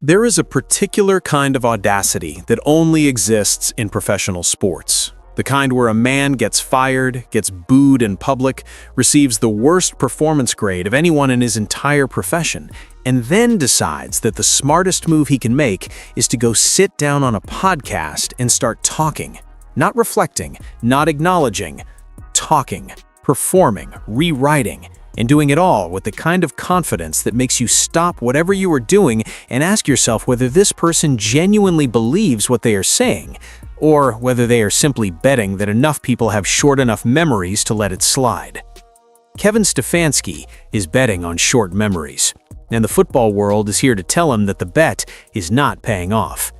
There is a particular kind of audacity that only exists in professional sports. The kind where a man gets fired, gets booed in public, receives the worst performance grade of anyone in his entire profession, and then decides that the smartest move he can make is to go sit down on a podcast and start talking. Not reflecting, not acknowledging, talking, performing, rewriting, and doing it all with the kind of confidence that makes you stop whatever you are doing and ask yourself whether this person genuinely believes what they are saying, or whether they are simply betting that enough people have short enough memories to let it slide. Kevin Stefanski is betting on short memories, and the football world is here to tell him that the bet is not paying off.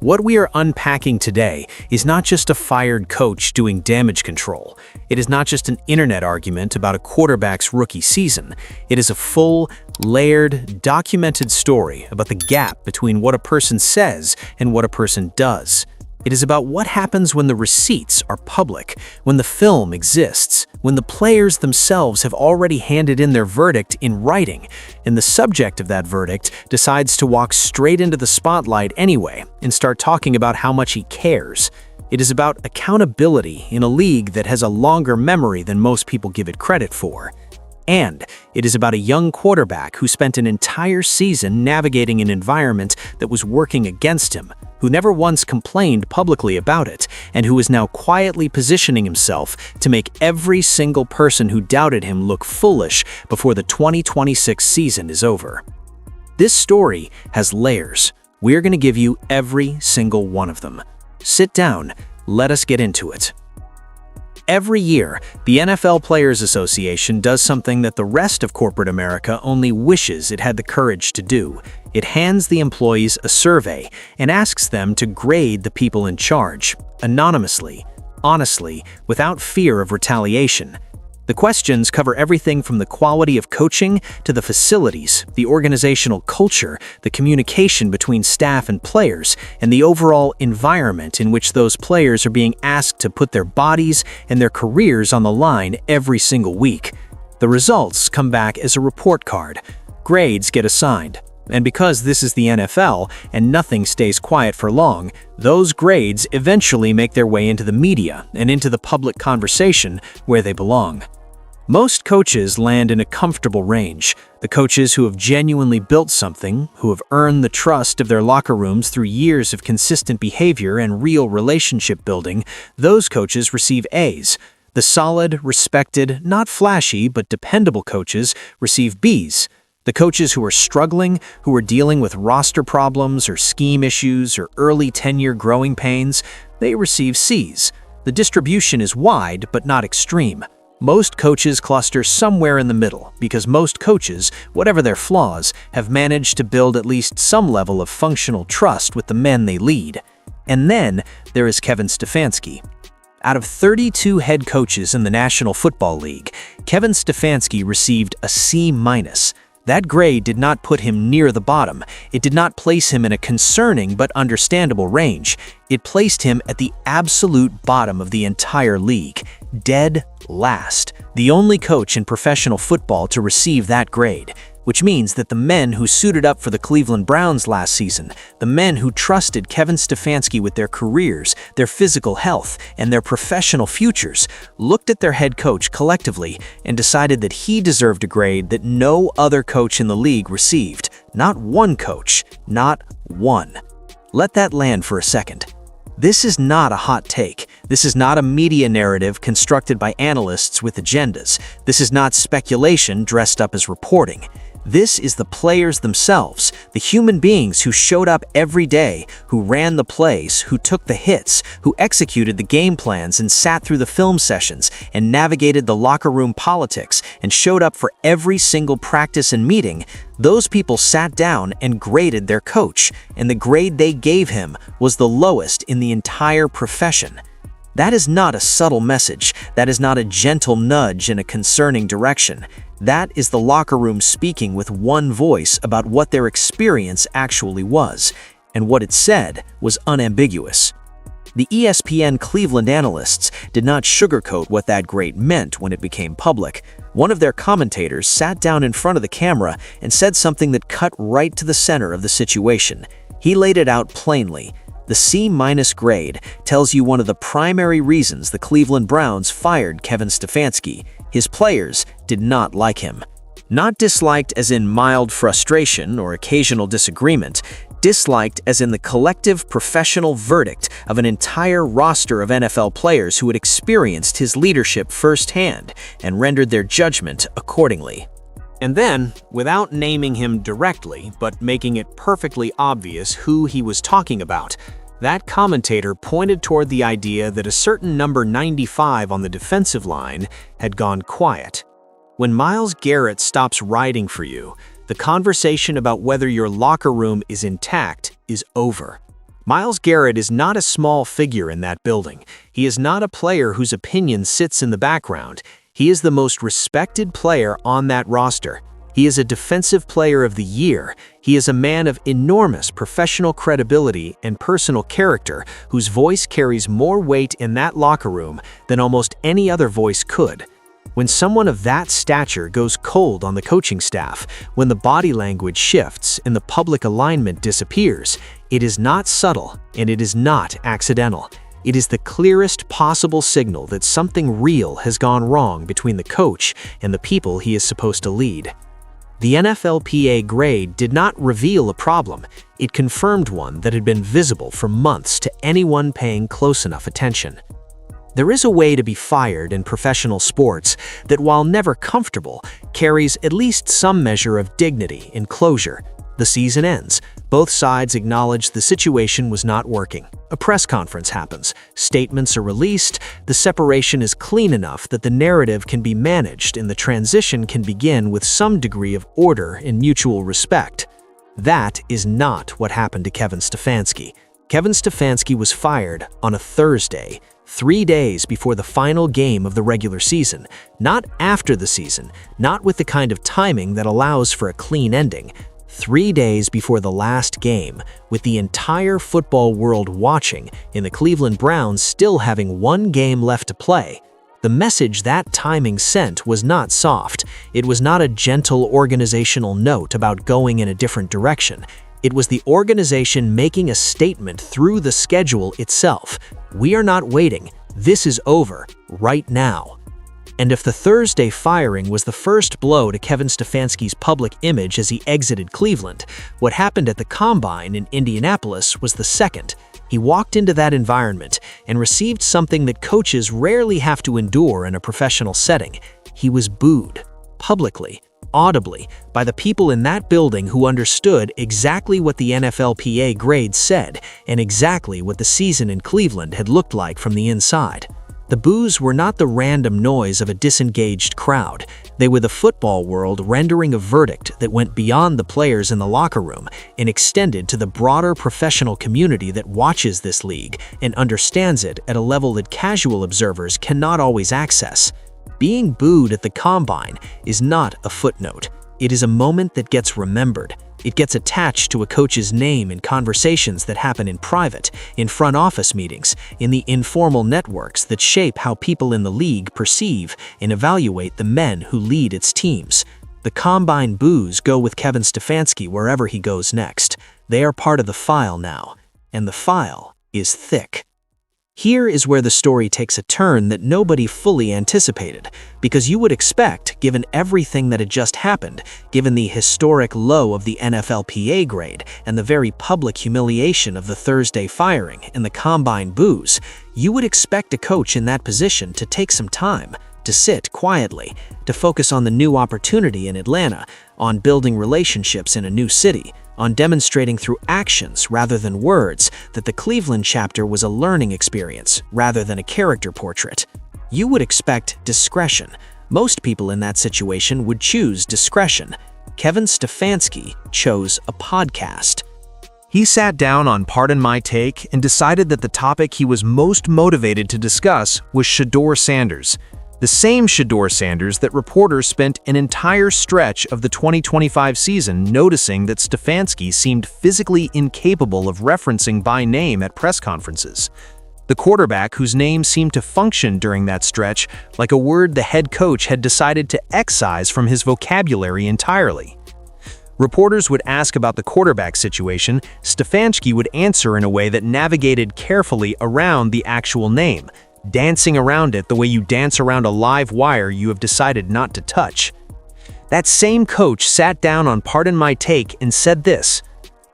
What we are unpacking today is not just a fired coach doing damage control. It is not just an internet argument about a quarterback's rookie season. It is a full, layered, documented story about the gap between what a person says and what a person does. It is about what happens when the receipts are public, when the film exists, when the players themselves have already handed in their verdict in writing, and the subject of that verdict decides to walk straight into the spotlight anyway and start talking about how much he cares. It is about accountability in a league that has a longer memory than most people give it credit for. And it is about a young quarterback who spent an entire season navigating an environment that was working against him, who never once complained publicly about it, and who is now quietly positioning himself to make every single person who doubted him look foolish before the 2026 season is over. This story has layers. We're going to give you every single one of them. Sit down, let us get into it. Every year, the NFL Players Association does something that the rest of corporate America only wishes it had the courage to do. It hands the employees a survey and asks them to grade the people in charge, anonymously, honestly, without fear of retaliation. The questions cover everything from the quality of coaching to the facilities, the organizational culture, the communication between staff and players, and the overall environment in which those players are being asked to put their bodies and their careers on the line every single week. The results come back as a report card. Grades get assigned. And because this is the NFL and nothing stays quiet for long, those grades eventually make their way into the media and into the public conversation where they belong. Most coaches land in a comfortable range. The coaches who have genuinely built something, who have earned the trust of their locker rooms through years of consistent behavior and real relationship building, those coaches receive A's. The solid, respected, not flashy, but dependable coaches receive B's. The coaches who are struggling, who are dealing with roster problems or scheme issues or early tenure growing pains, they receive C's. The distribution is wide but not extreme. Most coaches cluster somewhere in the middle because most coaches, whatever their flaws, have managed to build at least some level of functional trust with the men they lead. And then there is Kevin Stefanski. Out of 32 head coaches in the National Football League, Kevin Stefanski received a C-. That grade did not put him near the bottom. It did not place him in a concerning but understandable range. It placed him at the absolute bottom of the entire league, dead last, the only coach in professional football to receive that grade. Which means that the men who suited up for the Cleveland Browns last season, the men who trusted Kevin Stefanski with their careers, their physical health, and their professional futures, looked at their head coach collectively and decided that he deserved a grade that no other coach in the league received. Not one coach, not one. Let that land for a second. This is not a hot take. This is not a media narrative constructed by analysts with agendas. This is not speculation dressed up as reporting. This is the players themselves, the human beings who showed up every day, who ran the plays, who took the hits, who executed the game plans and sat through the film sessions and navigated the locker room politics and showed up for every single practice and meeting. Those people sat down and graded their coach, and the grade they gave him was the lowest in the entire profession. That is not a subtle message. That is not a gentle nudge in a concerning direction. That is the locker room speaking with one voice about what their experience actually was, and what it said was unambiguous. The ESPN Cleveland analysts did not sugarcoat what that grade meant when it became public. One of their commentators sat down in front of the camera and said something that cut right to the center of the situation. He laid it out plainly. The C- grade tells you one of the primary reasons the Cleveland Browns fired Kevin Stefanski. His players did not like him. Not disliked as in mild frustration or occasional disagreement, disliked as in the collective professional verdict of an entire roster of NFL players who had experienced his leadership firsthand and rendered their judgment accordingly. And then, without naming him directly, but making it perfectly obvious who he was talking about, that commentator pointed toward the idea that a certain number 95 on the defensive line had gone quiet. When Myles Garrett stops riding for you, the conversation about whether your locker room is intact is over. Myles Garrett is not a small figure in that building. He is not a player whose opinion sits in the background. He is the most respected player on that roster. He is a Defensive Player of the Year. He is a man of enormous professional credibility and personal character whose voice carries more weight in that locker room than almost any other voice could. When someone of that stature goes cold on the coaching staff, when the body language shifts and the public alignment disappears, it is not subtle and it is not accidental. It is the clearest possible signal that something real has gone wrong between the coach and the people he is supposed to lead. The NFLPA grade did not reveal a problem. It confirmed one that had been visible for months to anyone paying close enough attention. There is a way to be fired in professional sports that, while never comfortable, carries at least some measure of dignity and closure. The season ends. Both sides acknowledge the situation was not working. A press conference happens. Statements are released. The separation is clean enough that the narrative can be managed and the transition can begin with some degree of order and mutual respect. That is not what happened to Kevin Stefanski. Kevin Stefanski was fired on a Thursday, 3 days before the final game of the regular season, not after the season, not with the kind of timing that allows for a clean ending. 3 days before the last game, with the entire football world watching and the Cleveland Browns still having one game left to play. The message that timing sent was not soft. It was not a gentle organizational note about going in a different direction. It was the organization making a statement through the schedule itself. We are not waiting. This is over, right now. And if the Thursday firing was the first blow to Kevin Stefanski's public image as he exited Cleveland, what happened at the Combine in Indianapolis was the second. He walked into that environment and received something that coaches rarely have to endure in a professional setting. He was booed, publicly, audibly, by the people in that building who understood exactly what the NFLPA grade said and exactly what the season in Cleveland had looked like from the inside. The boos were not the random noise of a disengaged crowd. They were the football world rendering a verdict that went beyond the players in the locker room and extended to the broader professional community that watches this league and understands it at a level that casual observers cannot always access. Being booed at the Combine is not a footnote. It is a moment that gets remembered. It gets attached to a coach's name in conversations that happen in private, in front office meetings, in the informal networks that shape how people in the league perceive and evaluate the men who lead its teams. The Combine boos go with Kevin Stefanski wherever he goes next. They are part of the file now, and the file is thick. Here is where the story takes a turn that nobody fully anticipated, because you would expect, given everything that had just happened, given the historic low of the NFLPA grade and the very public humiliation of the Thursday firing and the Combine boos, you would expect a coach in that position to take some time, to sit quietly, to focus on the new opportunity in Atlanta, on building relationships in a new city, on demonstrating through actions rather than words that the Cleveland chapter was a learning experience rather than a character portrait. You would expect discretion. Most people in that situation would choose discretion. Kevin Stefanski chose a podcast. He sat down on Pardon My Take and decided that the topic he was most motivated to discuss was Shedeur Sanders. The same Shedeur Sanders that reporters spent an entire stretch of the 2025 season noticing that Stefanski seemed physically incapable of referencing by name at press conferences. The quarterback whose name seemed to function during that stretch like a word the head coach had decided to excise from his vocabulary entirely. Reporters would ask about the quarterback situation. Stefanski would answer in a way that navigated carefully around the actual name, dancing around it the way you dance around a live wire you have decided not to touch. That same coach sat down on Pardon My Take and said this: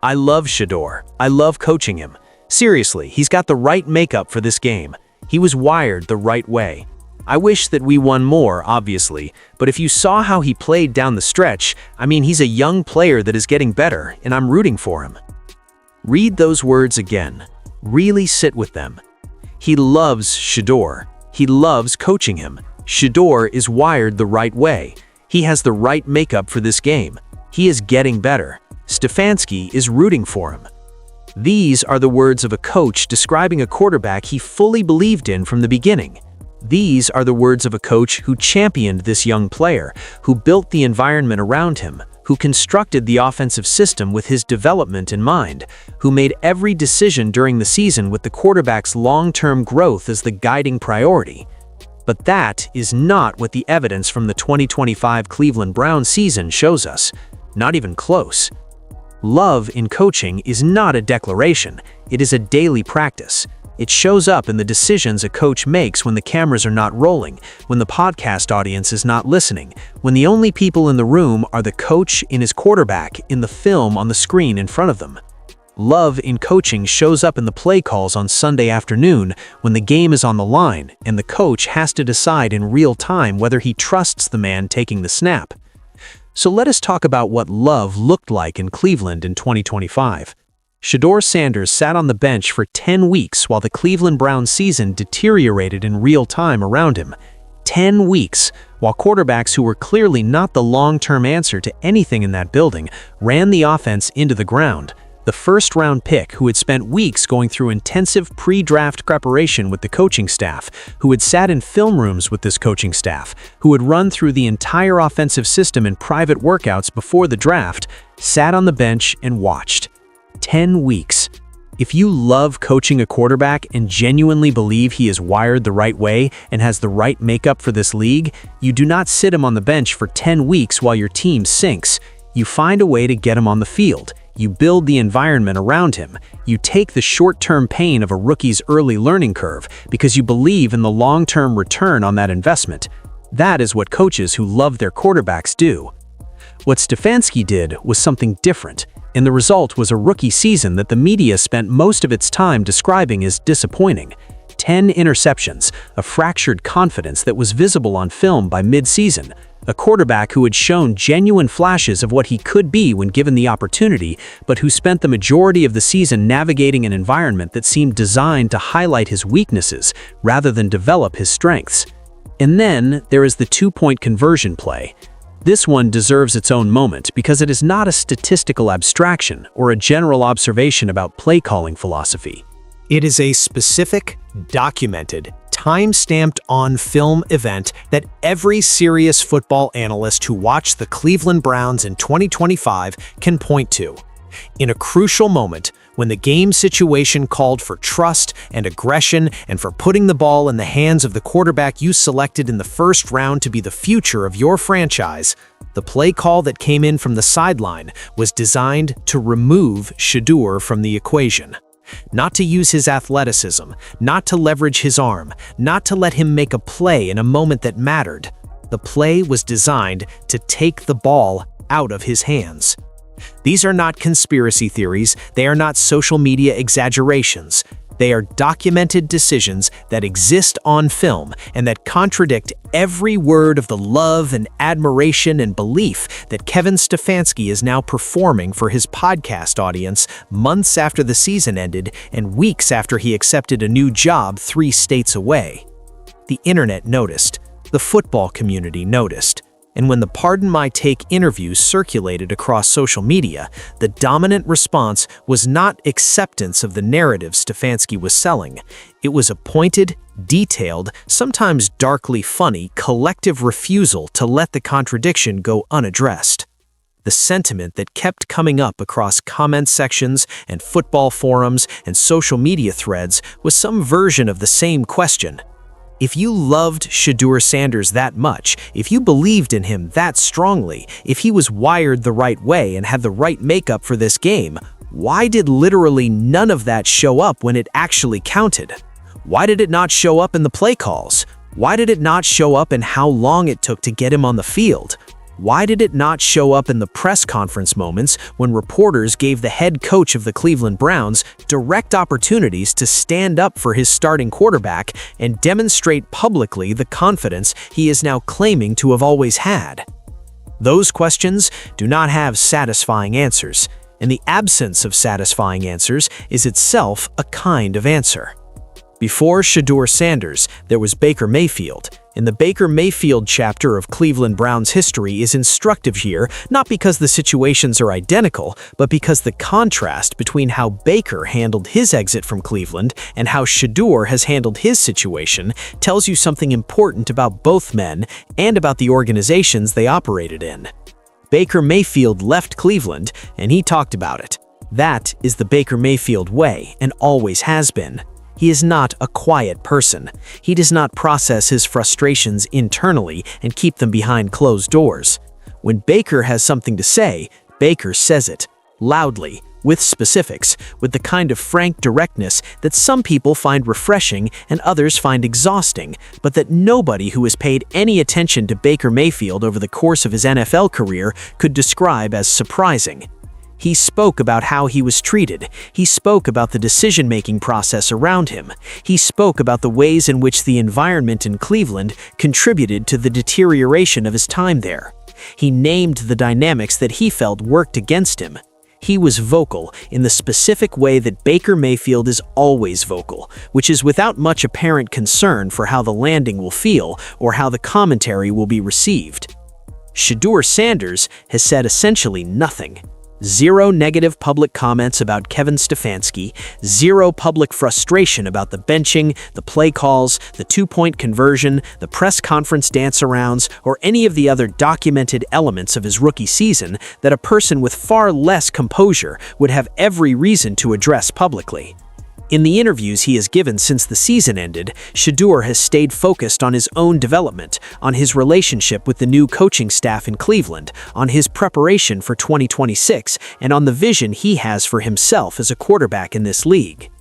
"I love Shedeur. I love coaching him. Seriously, he's got the right makeup for this game. He was wired the right way. I wish that we won more, obviously, but if you saw how he played down the stretch, I mean, he's a young player that is getting better, and I'm rooting for him." Read those words again. Really sit with them. He loves Shedeur. He loves coaching him. Shedeur is wired the right way. He has the right makeup for this game. He is getting better. Stefanski is rooting for him. These are the words of a coach describing a quarterback he fully believed in from the beginning. These are the words of a coach who championed this young player, who built the environment around him, who constructed the offensive system with his development in mind, who made every decision during the season with the quarterback's long-term growth as the guiding priority. But that is not what the evidence from the 2025 Cleveland Browns season shows us. Not even close. Love in coaching is not a declaration, it is a daily practice. It shows up in the decisions a coach makes when the cameras are not rolling, when the podcast audience is not listening, when the only people in the room are the coach and his quarterback in the film on the screen in front of them. Love in coaching shows up in the play calls on Sunday afternoon when the game is on the line and the coach has to decide in real time whether he trusts the man taking the snap. So let us talk about what love looked like in Cleveland in 2025. Shedeur Sanders sat on the bench for 10 weeks while the Cleveland Browns season deteriorated in real time around him. 10 weeks, while quarterbacks who were clearly not the long-term answer to anything in that building ran the offense into the ground. The first-round pick who had spent weeks going through intensive pre-draft preparation with the coaching staff, who had sat in film rooms with this coaching staff, who had run through the entire offensive system in private workouts before the draft, sat on the bench and watched. 10 weeks. If you love coaching a quarterback and genuinely believe he is wired the right way and has the right makeup for this league, you do not sit him on the bench for 10 weeks while your team sinks. You find a way to get him on the field. You build the environment around him. You take the short-term pain of a rookie's early learning curve because you believe in the long-term return on that investment. That is what coaches who love their quarterbacks do. What Stefanski did was something different, and the result was a rookie season that the media spent most of its time describing as disappointing. 10 interceptions, a fractured confidence that was visible on film by mid-season, a quarterback who had shown genuine flashes of what he could be when given the opportunity, but who spent the majority of the season navigating an environment that seemed designed to highlight his weaknesses rather than develop his strengths. And then there is the two-point conversion play. This one deserves its own moment because it is not a statistical abstraction or a general observation about play-calling philosophy. It is a specific, documented, time-stamped on-film event that every serious football analyst who watched the Cleveland Browns in 2025 can point to. In a crucial moment, when the game situation called for trust and aggression and for putting the ball in the hands of the quarterback you selected in the first round to be the future of your franchise, the play call that came in from the sideline was designed to remove Shedeur from the equation. Not to use his athleticism, not to leverage his arm, not to let him make a play in a moment that mattered. The play was designed to take the ball out of his hands. These are not conspiracy theories, they are not social media exaggerations. They are documented decisions that exist on film and that contradict every word of the love and admiration and belief that Kevin Stefanski is now performing for his podcast audience months after the season ended and weeks after he accepted a new job 3 states away. The internet noticed. The football community noticed. And when the Pardon My Take interviews circulated across social media, the dominant response was not acceptance of the narrative Stefanski was selling. It was a pointed, detailed, sometimes darkly funny, collective refusal to let the contradiction go unaddressed. The sentiment that kept coming up across comment sections and football forums and social media threads was some version of the same question. If you loved Shedeur Sanders that much, if you believed in him that strongly, if he was wired the right way and had the right makeup for this game, why did literally none of that show up when it actually counted? Why did it not show up in the play calls? Why did it not show up in how long it took to get him on the field? Why did it not show up in the press conference moments when reporters gave the head coach of the Cleveland Browns direct opportunities to stand up for his starting quarterback and demonstrate publicly the confidence he is now claiming to have always had? Those questions do not have satisfying answers, and the absence of satisfying answers is itself a kind of answer. Before Shedeur Sanders, there was Baker Mayfield. And the Baker Mayfield chapter of Cleveland Browns history is instructive here, not because the situations are identical, but because the contrast between how Baker handled his exit from Cleveland and how Shedeur has handled his situation tells you something important about both men and about the organizations they operated in. Baker Mayfield left Cleveland, and he talked about it. That is the Baker Mayfield way, and always has been. He is not a quiet person. He does not process his frustrations internally and keep them behind closed doors. When Baker has something to say, Baker says it, loudly, with specifics, with the kind of frank directness that some people find refreshing and others find exhausting, but that nobody who has paid any attention to Baker Mayfield over the course of his NFL career could describe as surprising. He spoke about how he was treated. He spoke about the decision-making process around him. He spoke about the ways in which the environment in Cleveland contributed to the deterioration of his time there. He named the dynamics that he felt worked against him. He was vocal in the specific way that Baker Mayfield is always vocal, which is without much apparent concern for how the landing will feel or how the commentary will be received. Shedeur Sanders has said essentially nothing. Zero negative public comments about Kevin Stefanski, zero public frustration about the benching, the play calls, the two-point conversion, the press conference dance-arounds, or any of the other documented elements of his rookie season that a person with far less composure would have every reason to address publicly. In the interviews he has given since the season ended, Shedeur has stayed focused on his own development, on his relationship with the new coaching staff in Cleveland, on his preparation for 2026, and on the vision he has for himself as a quarterback in this league.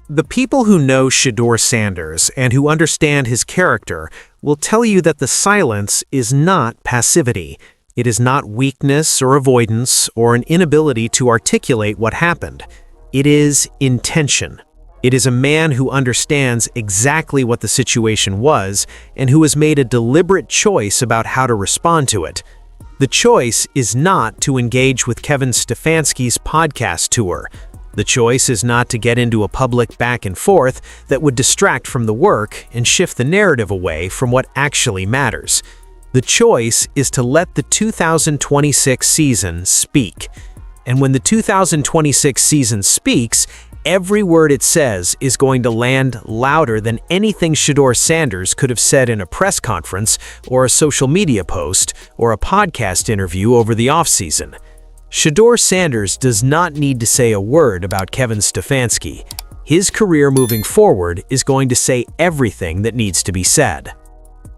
The people who know Shedeur Sanders and who understand his character will tell you that the silence is not passivity. It is not weakness or avoidance or an inability to articulate what happened. It is intention. It is a man who understands exactly what the situation was and who has made a deliberate choice about how to respond to it. The choice is not to engage with Kevin Stefanski's podcast tour. The choice is not to get into a public back and forth that would distract from the work and shift the narrative away from what actually matters. The choice is to let the 2026 season speak. And when the 2026 season speaks, every word it says is going to land louder than anything Shedeur Sanders could have said in a press conference or a social media post or a podcast interview over the offseason. Shedeur Sanders does not need to say a word about Kevin Stefanski. His career moving forward is going to say everything that needs to be said.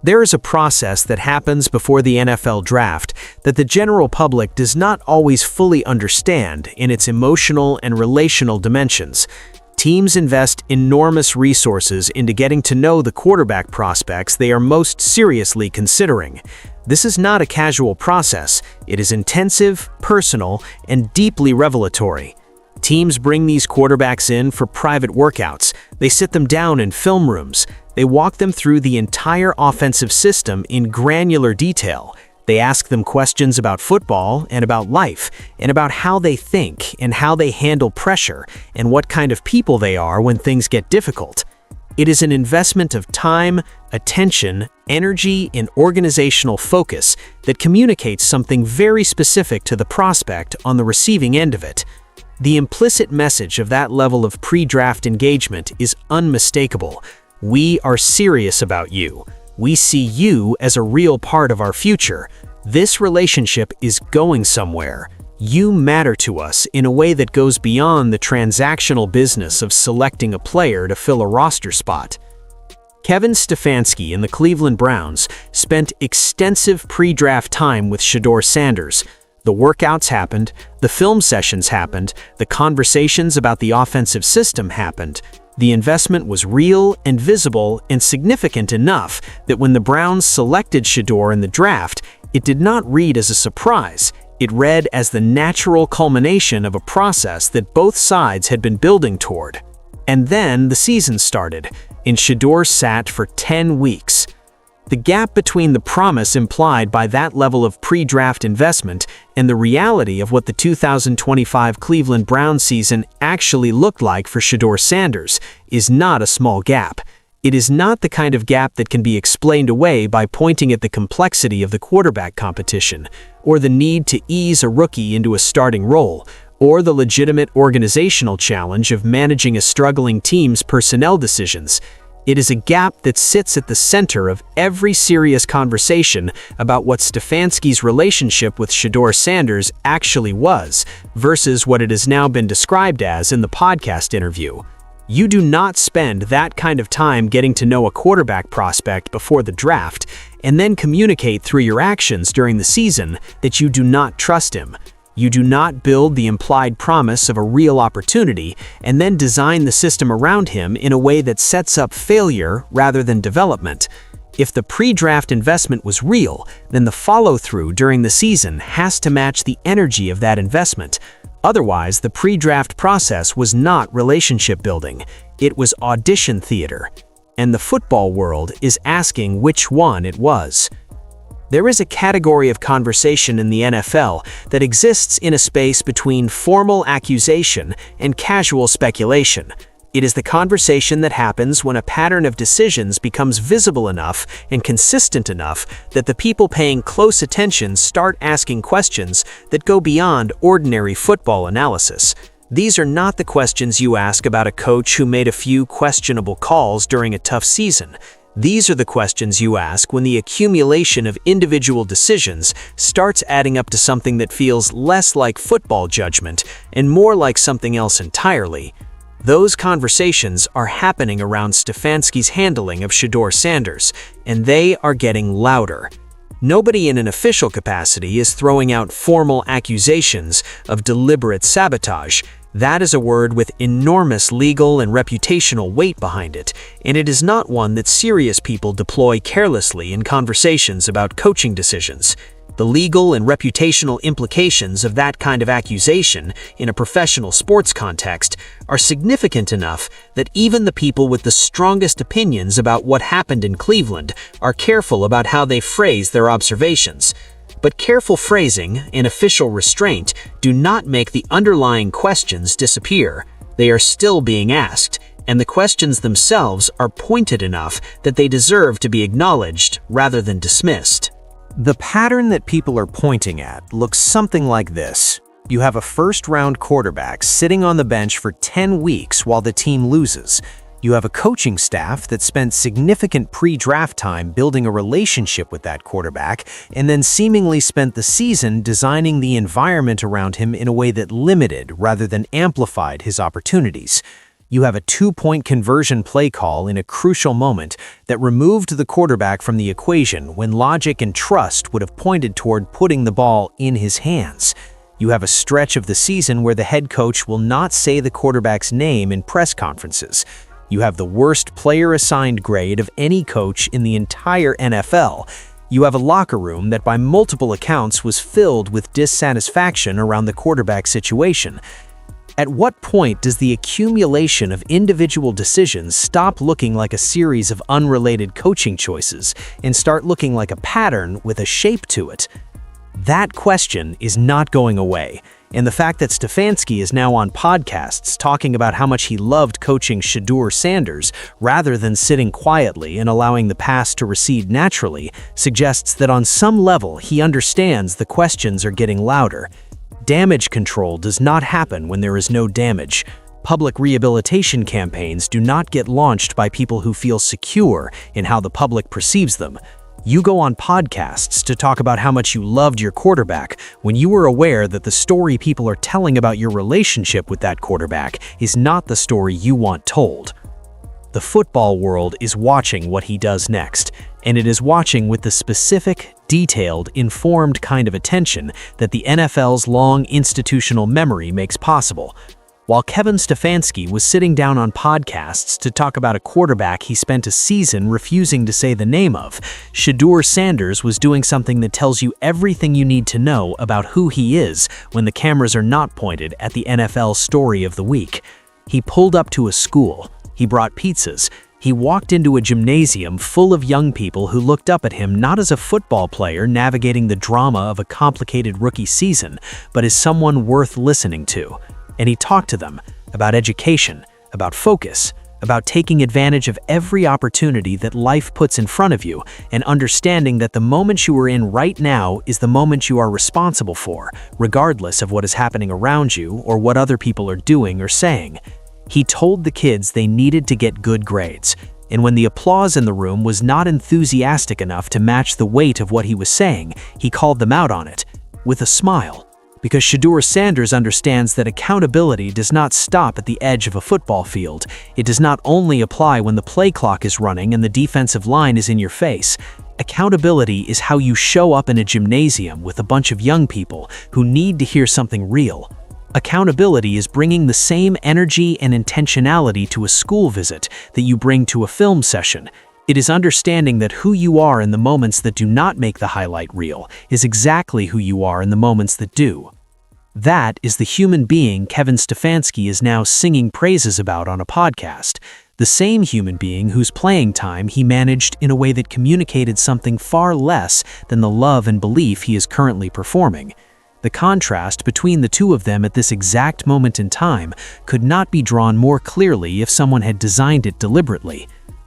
There is a process that happens before the NFL draft that the general public does not always fully understand in its emotional and relational dimensions. Teams invest enormous resources into getting to know the quarterback prospects they are most seriously considering. This is not a casual process. It is intensive, personal, and deeply revelatory. Teams bring these quarterbacks in for private workouts. They sit them down in film rooms. They walk them through the entire offensive system in granular detail. They ask them questions about football and about life, and about how they think and how they handle pressure, and what kind of people they are when things get difficult. It is an investment of time, attention, energy, and organizational focus that communicates something very specific to the prospect on the receiving end of it. The implicit message of that level of pre-draft engagement is unmistakable. We are serious about you. We see you as a real part of our future. This relationship is going somewhere. You matter to us in a way that goes beyond the transactional business of selecting a player to fill a roster spot. Kevin Stefanski and the Cleveland Browns spent extensive pre-draft time with Shedeur Sanders. The workouts happened, the film sessions happened, the conversations about the offensive system happened. The investment was real and visible and significant enough that when the Browns selected Shedeur in the draft, it did not read as a surprise. It read as the natural culmination of a process that both sides had been building toward. And then the season started, and Shedeur sat for 10 weeks. The gap between the promise implied by that level of pre-draft investment and the reality of what the 2025 Cleveland Browns season actually looked like for Shedeur Sanders is not a small gap. It is not the kind of gap that can be explained away by pointing at the complexity of the quarterback competition, or the need to ease a rookie into a starting role, or the legitimate organizational challenge of managing a struggling team's personnel decisions. It is a gap that sits at the center of every serious conversation about what Stefanski's relationship with Shedeur Sanders actually was, versus what it has now been described as in the podcast interview. You do not spend that kind of time getting to know a quarterback prospect before the draft, and then communicate through your actions during the season that you do not trust him. You do not build the implied promise of a real opportunity and then design the system around him in a way that sets up failure rather than development. If the pre-draft investment was real, then the follow-through during the season has to match the energy of that investment. Otherwise, the pre-draft process was not relationship building. It was audition theater. And the football world is asking which one it was. There is a category of conversation in the NFL that exists in a space between formal accusation and casual speculation. It is the conversation that happens when a pattern of decisions becomes visible enough and consistent enough that the people paying close attention start asking questions that go beyond ordinary football analysis. These are not the questions you ask about a coach who made a few questionable calls during a tough season. These are the questions you ask when the accumulation of individual decisions starts adding up to something that feels less like football judgment and more like something else entirely. Those conversations are happening around Stefanski's handling of Shedeur Sanders, and they are getting louder. Nobody in an official capacity is throwing out formal accusations of deliberate sabotage. That is a word with enormous legal and reputational weight behind it, and it is not one that serious people deploy carelessly in conversations about coaching decisions. The legal and reputational implications of that kind of accusation in a professional sports context are significant enough that even the people with the strongest opinions about what happened in Cleveland are careful about how they phrase their observations. But careful phrasing and official restraint do not make the underlying questions disappear. They are still being asked, and the questions themselves are pointed enough that they deserve to be acknowledged rather than dismissed. The pattern that people are pointing at looks something like this. You have a first-round quarterback sitting on the bench for 10 weeks while the team loses. You have a coaching staff that spent significant pre-draft time building a relationship with that quarterback and then seemingly spent the season designing the environment around him in a way that limited rather than amplified his opportunities. You have a 2-point conversion play call in a crucial moment that removed the quarterback from the equation when logic and trust would have pointed toward putting the ball in his hands. You have a stretch of the season where the head coach will not say the quarterback's name in press conferences. You have the worst player-assigned grade of any coach in the entire NFL. You have a locker room that by multiple accounts was filled with dissatisfaction around the quarterback situation. At what point does the accumulation of individual decisions stop looking like a series of unrelated coaching choices and start looking like a pattern with a shape to it? That question is not going away, and the fact that Stefanski is now on podcasts talking about how much he loved coaching Shedeur Sanders rather than sitting quietly and allowing the past to recede naturally suggests that on some level he understands the questions are getting louder. Damage control does not happen when there is no damage. Public rehabilitation campaigns do not get launched by people who feel secure in how the public perceives them. You go on podcasts to talk about how much you loved your quarterback when you were aware that the story people are telling about your relationship with that quarterback is not the story you want told. The football world is watching what he does next, and it is watching with the specific, detailed, informed kind of attention that the NFL's long institutional memory makes possible. While Kevin Stefanski was sitting down on podcasts to talk about a quarterback he spent a season refusing to say the name of, Shedeur Sanders was doing something that tells you everything you need to know about who he is when the cameras are not pointed at the NFL story of the week. He pulled up to a school. He brought pizzas. He walked into a gymnasium full of young people who looked up at him not as a football player navigating the drama of a complicated rookie season, but as someone worth listening to. And he talked to them about education, about focus, about taking advantage of every opportunity that life puts in front of you, and understanding that the moment you are in right now is the moment you are responsible for, regardless of what is happening around you or what other people are doing or saying. He told the kids they needed to get good grades, and when the applause in the room was not enthusiastic enough to match the weight of what he was saying, he called them out on it, with a smile. Because Shedeur Sanders understands that accountability does not stop at the edge of a football field. It does not only apply when the play clock is running and the defensive line is in your face. Accountability is how you show up in a gymnasium with a bunch of young people who need to hear something real. Accountability is bringing the same energy and intentionality to a school visit that you bring to a film session. It is understanding that who you are in the moments that do not make the highlight reel is exactly who you are in the moments that do. That is the human being Kevin Stefanski is now singing praises about on a podcast, the same human being whose playing time he managed in a way that communicated something far less than the love and belief he is currently performing. The contrast between the two of them at this exact moment in time could not be drawn more clearly if someone had designed it deliberately.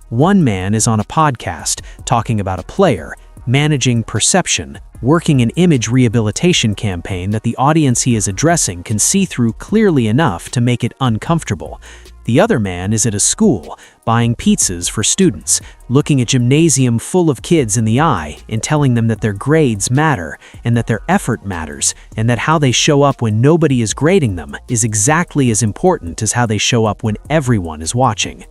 One man is on a podcast talking about a player, managing perception, working an image rehabilitation campaign that the audience he is addressing can see through clearly enough to make it uncomfortable. The other man is at a school, buying pizzas for students, looking a gymnasium full of kids in the eye and telling them that their grades matter, and that their effort matters, and that how they show up when nobody is grading them is exactly as important as how they show up when everyone is watching.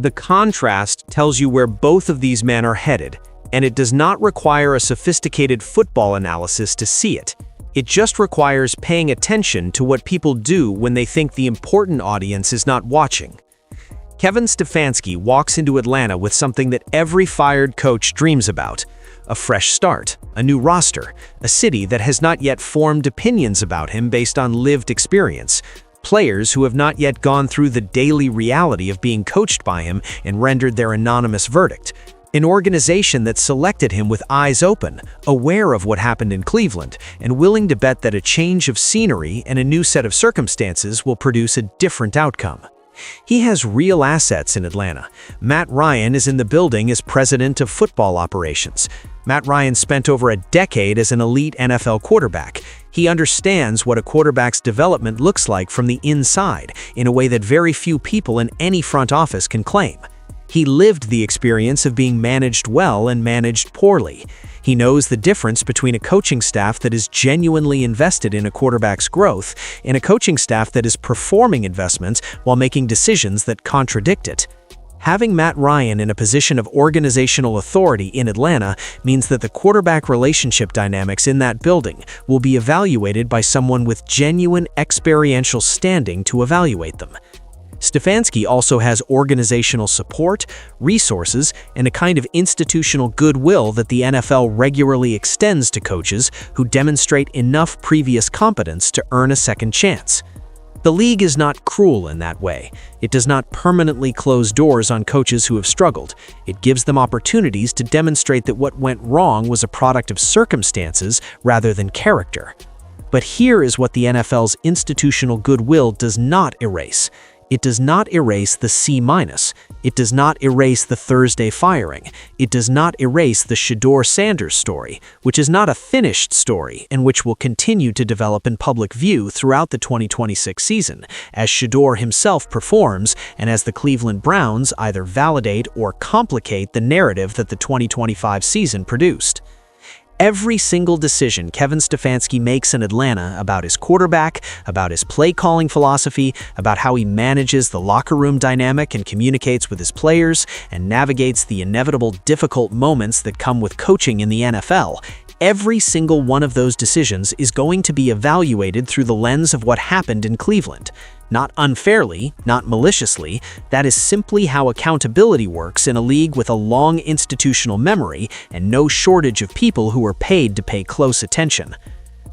The contrast tells you where both of these men are headed, and it does not require a sophisticated football analysis to see it. It just requires paying attention to what people do when they think the important audience is not watching. Kevin Stefanski walks into Atlanta with something that every fired coach dreams about: a fresh start, a new roster, a city that has not yet formed opinions about him based on lived experience, players who have not yet gone through the daily reality of being coached by him and rendered their anonymous verdict, an organization that selected him with eyes open, aware of what happened in Cleveland, and willing to bet that a change of scenery and a new set of circumstances will produce a different outcome. He has real assets in Atlanta. Matt Ryan is in the building as president of football operations. Matt Ryan spent over a decade as an elite NFL quarterback. He understands what a quarterback's development looks like from the inside in a way that very few people in any front office can claim. He lived the experience of being managed well and managed poorly. He knows the difference between a coaching staff that is genuinely invested in a quarterback's growth and a coaching staff that is performing investments while making decisions that contradict it. Having Matt Ryan in a position of organizational authority in Atlanta means that the quarterback relationship dynamics in that building will be evaluated by someone with genuine experiential standing to evaluate them. Stefanski also has organizational support, resources, and a kind of institutional goodwill that the NFL regularly extends to coaches who demonstrate enough previous competence to earn a second chance. The league is not cruel in that way. It does not permanently close doors on coaches who have struggled. It gives them opportunities to demonstrate that what went wrong was a product of circumstances rather than character. But here is what the NFL's institutional goodwill does not erase. It does not erase the C-. It does not erase the Thursday firing. It does not erase the Shedeur Sanders story, which is not a finished story and which will continue to develop in public view throughout the 2026 season, as Shedeur himself performs and as the Cleveland Browns either validate or complicate the narrative that the 2025 season produced. Every single decision Kevin Stefanski makes in Atlanta about his quarterback, about his play-calling philosophy, about how he manages the locker room dynamic and communicates with his players, and navigates the inevitable difficult moments that come with coaching in the NFL, every single one of those decisions is going to be evaluated through the lens of what happened in Cleveland. Not unfairly, not maliciously, that is simply how accountability works in a league with a long institutional memory and no shortage of people who are paid to pay close attention.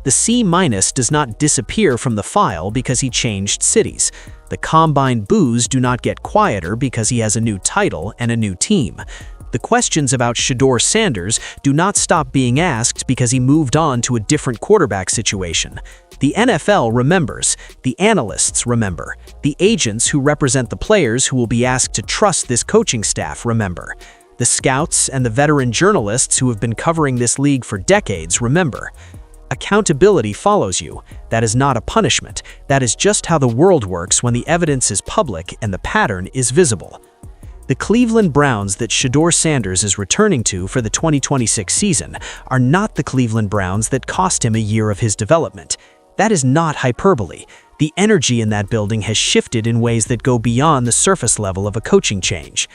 The C- does not disappear from the file because he changed cities. The Combine boos do not get quieter because he has a new title and a new team. The questions about Shedeur Sanders do not stop being asked because he moved on to a different quarterback situation. The NFL remembers, the analysts remember, the agents who represent the players who will be asked to trust this coaching staff remember. The scouts and the veteran journalists who have been covering this league for decades remember. Accountability follows you. That is not a punishment. That is just how the world works when the evidence is public and the pattern is visible. The Cleveland Browns that Shedeur Sanders is returning to for the 2026 season are not the Cleveland Browns that cost him a year of his development. That is not hyperbole. The energy in that building has shifted in ways that go beyond the surface level of a coaching change.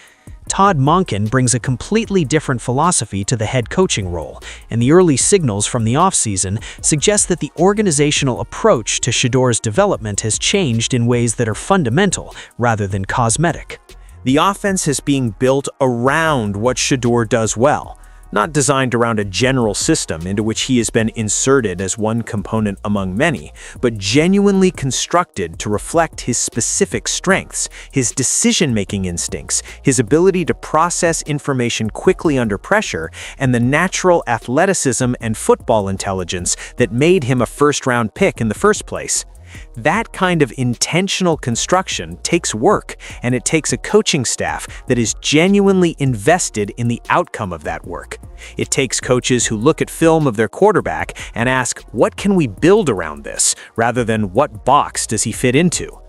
Todd Monken brings a completely different philosophy to the head coaching role, and the early signals from the offseason suggest that the organizational approach to Shedeur's development has changed in ways that are fundamental rather than cosmetic. The offense is being built around what Shedeur does well, not designed around a general system into which he has been inserted as one component among many, but genuinely constructed to reflect his specific strengths, his decision-making instincts, his ability to process information quickly under pressure, and the natural athleticism and football intelligence that made him a first-round pick in the first place. That kind of intentional construction takes work, and it takes a coaching staff that is genuinely invested in the outcome of that work. It takes coaches who look at film of their quarterback and ask, what can we build around this, rather than what box does he fit into?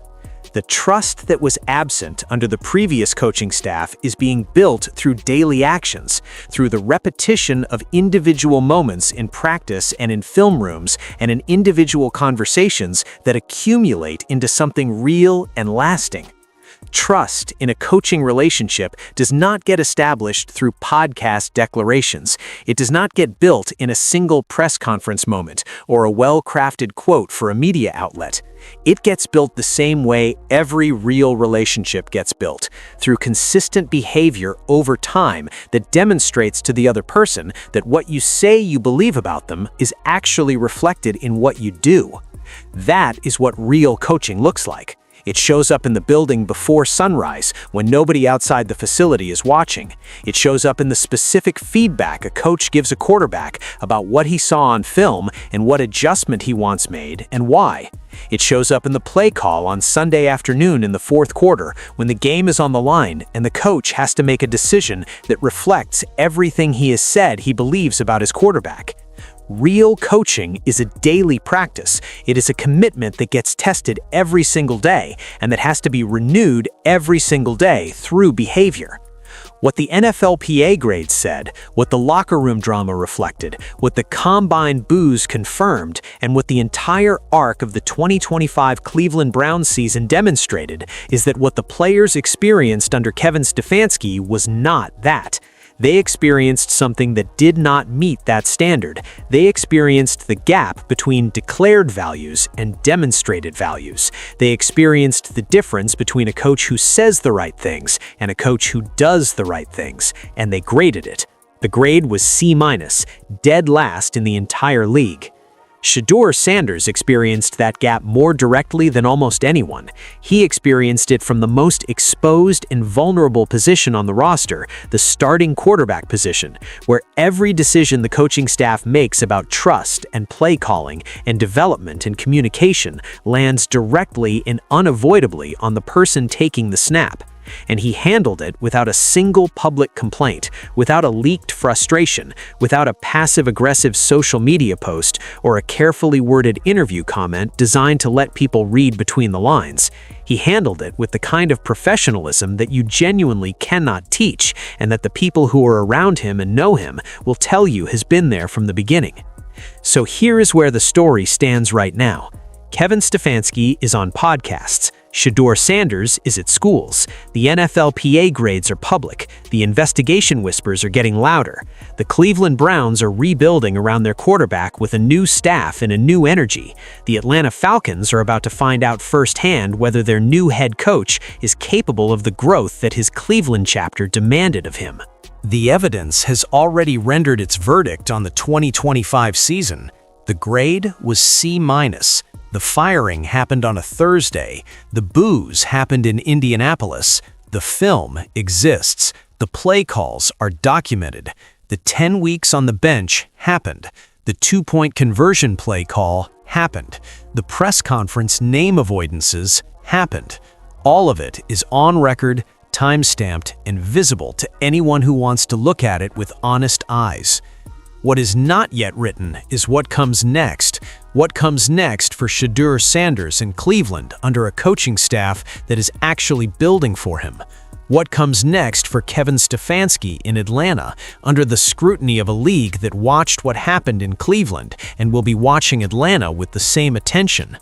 The trust that was absent under the previous coaching staff is being built through daily actions, through the repetition of individual moments in practice and in film rooms, and in individual conversations that accumulate into something real and lasting. Trust in a coaching relationship does not get established through podcast declarations. It does not get built in a single press conference moment or a well-crafted quote for a media outlet. It gets built the same way every real relationship gets built, through consistent behavior over time that demonstrates to the other person that what you say you believe about them is actually reflected in what you do. That is what real coaching looks like. It shows up in the building before sunrise, when nobody outside the facility is watching. It shows up in the specific feedback a coach gives a quarterback about what he saw on film and what adjustment he wants made and why. It shows up in the play call on Sunday afternoon in the fourth quarter, when the game is on the line and the coach has to make a decision that reflects everything he has said he believes about his quarterback. Real coaching is a daily practice. It is a commitment that gets tested every single day and that has to be renewed every single day through behavior. What the NFLPA grades said, what the locker room drama reflected, what the Combine boos confirmed, and what the entire arc of the 2025 Cleveland Browns season demonstrated is that what the players experienced under Kevin Stefanski was not that. They experienced something that did not meet that standard. They experienced the gap between declared values and demonstrated values. They experienced the difference between a coach who says the right things and a coach who does the right things, and they graded it. The grade was C-, dead last in the entire league. Shedeur Sanders experienced that gap more directly than almost anyone. He experienced it from the most exposed and vulnerable position on the roster, the starting quarterback position, where every decision the coaching staff makes about trust and play calling and development and communication lands directly and unavoidably on the person taking the snap. And he handled it without a single public complaint, without a leaked frustration, without a passive-aggressive social media post or a carefully worded interview comment designed to let people read between the lines. He handled it with the kind of professionalism that you genuinely cannot teach, and that the people who are around him and know him will tell you has been there from the beginning. So here is where the story stands right now. Kevin Stefanski is on podcasts. Shedeur Sanders is at schools. The NFLPA grades are public. The investigation whispers are getting louder. The Cleveland Browns are rebuilding around their quarterback with a new staff and a new energy. The Atlanta Falcons are about to find out firsthand whether their new head coach is capable of the growth that his Cleveland chapter demanded of him. The evidence has already rendered its verdict on the 2025 season. The grade was C-. The firing happened on a Thursday. The boos happened in Indianapolis. The film exists. The play calls are documented. The 10 weeks on the bench happened. The 2-point conversion play call happened. The press conference name avoidances happened. All of it is on record, time-stamped, and visible to anyone who wants to look at it with honest eyes. What is not yet written is what comes next. What comes next for Shedeur Sanders in Cleveland under a coaching staff that is actually building for him? What comes next for Kevin Stefanski in Atlanta under the scrutiny of a league that watched what happened in Cleveland and will be watching Atlanta with the same attention?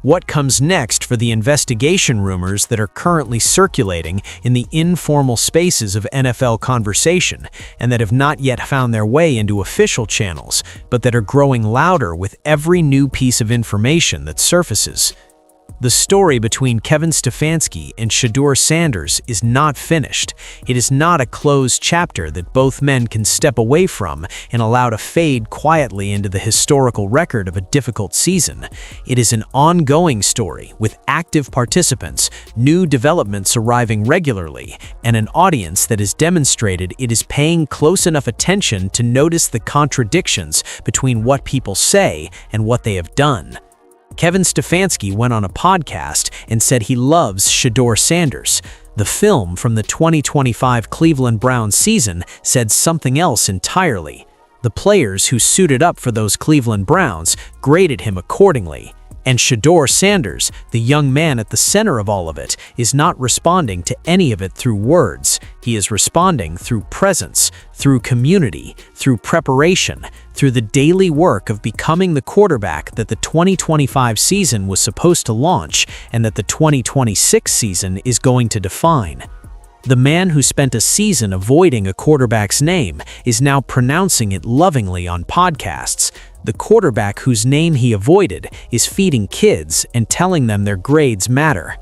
What comes next for the investigation rumors that are currently circulating in the informal spaces of NFL conversation and that have not yet found their way into official channels, but that are growing louder with every new piece of information that surfaces? The story between Kevin Stefanski and Shedeur Sanders is not finished. It is not a closed chapter that both men can step away from and allow to fade quietly into the historical record of a difficult season. It is an ongoing story with active participants, new developments arriving regularly, and an audience that has demonstrated it is paying close enough attention to notice the contradictions between what people say and what they have done. Kevin Stefanski went on a podcast and said he loves Shedeur Sanders. The film from the 2025 Cleveland Browns season said something else entirely. The players who suited up for those Cleveland Browns graded him accordingly. And Shedeur Sanders, the young man at the center of all of it, is not responding to any of it through words. He is responding through presence, through community, through preparation, through the daily work of becoming the quarterback that the 2025 season was supposed to launch and that the 2026 season is going to define. The man who spent a season avoiding a quarterback's name is now pronouncing it lovingly on podcasts. The quarterback whose name he avoided is feeding kids and telling them their grades matter.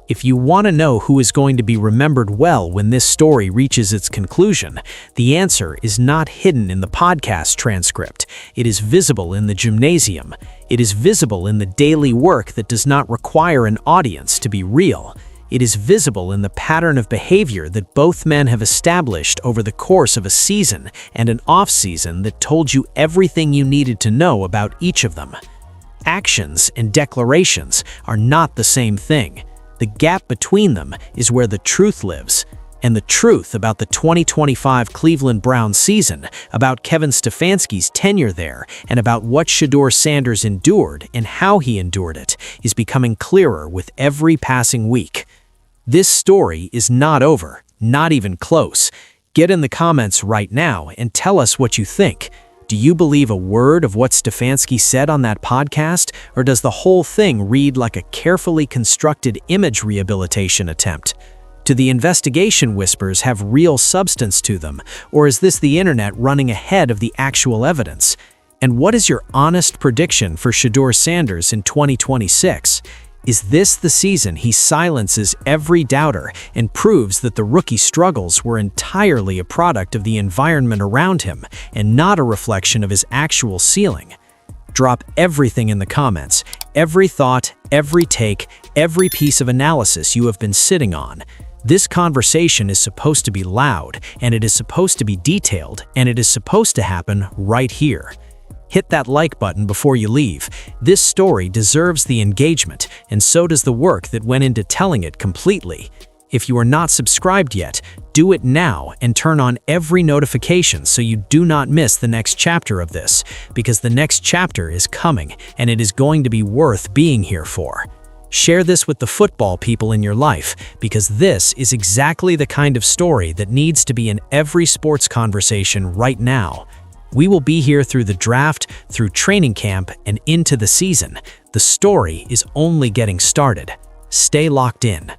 If you want to know who is going to be remembered well when this story reaches its conclusion, the answer is not hidden in the podcast transcript. It is visible in the gymnasium. It is visible in the daily work that does not require an audience to be real. It is visible in the pattern of behavior that both men have established over the course of a season and an off-season that told you everything you needed to know about each of them. Actions and declarations are not the same thing. The gap between them is where the truth lives. And the truth about the 2025 Cleveland Browns season, about Kevin Stefanski's tenure there, and about what Shedeur Sanders endured and how he endured it, is becoming clearer with every passing week. This story is not over, not even close. Get in the comments right now and tell us what you think. Do you believe a word of what Stefanski said on that podcast, or does the whole thing read like a carefully constructed image rehabilitation attempt? Do the investigation whispers have real substance to them, or is this the internet running ahead of the actual evidence? And what is your honest prediction for Shedeur Sanders in 2026? Is this the season he silences every doubter and proves that the rookie struggles were entirely a product of the environment around him and not a reflection of his actual ceiling? Drop everything in the comments, every thought, every take, every piece of analysis you have been sitting on. This conversation is supposed to be loud, and it is supposed to be detailed, and it is supposed to happen right here. Hit that like button before you leave. This story deserves the engagement, and so does the work that went into telling it completely. If you are not subscribed yet, do it now and turn on every notification so you do not miss the next chapter of this, because the next chapter is coming, and it is going to be worth being here for. Share this with the football people in your life, because this is exactly the kind of story that needs to be in every sports conversation right now. We will be here through the draft, through training camp, and into the season. The story is only getting started. Stay locked in.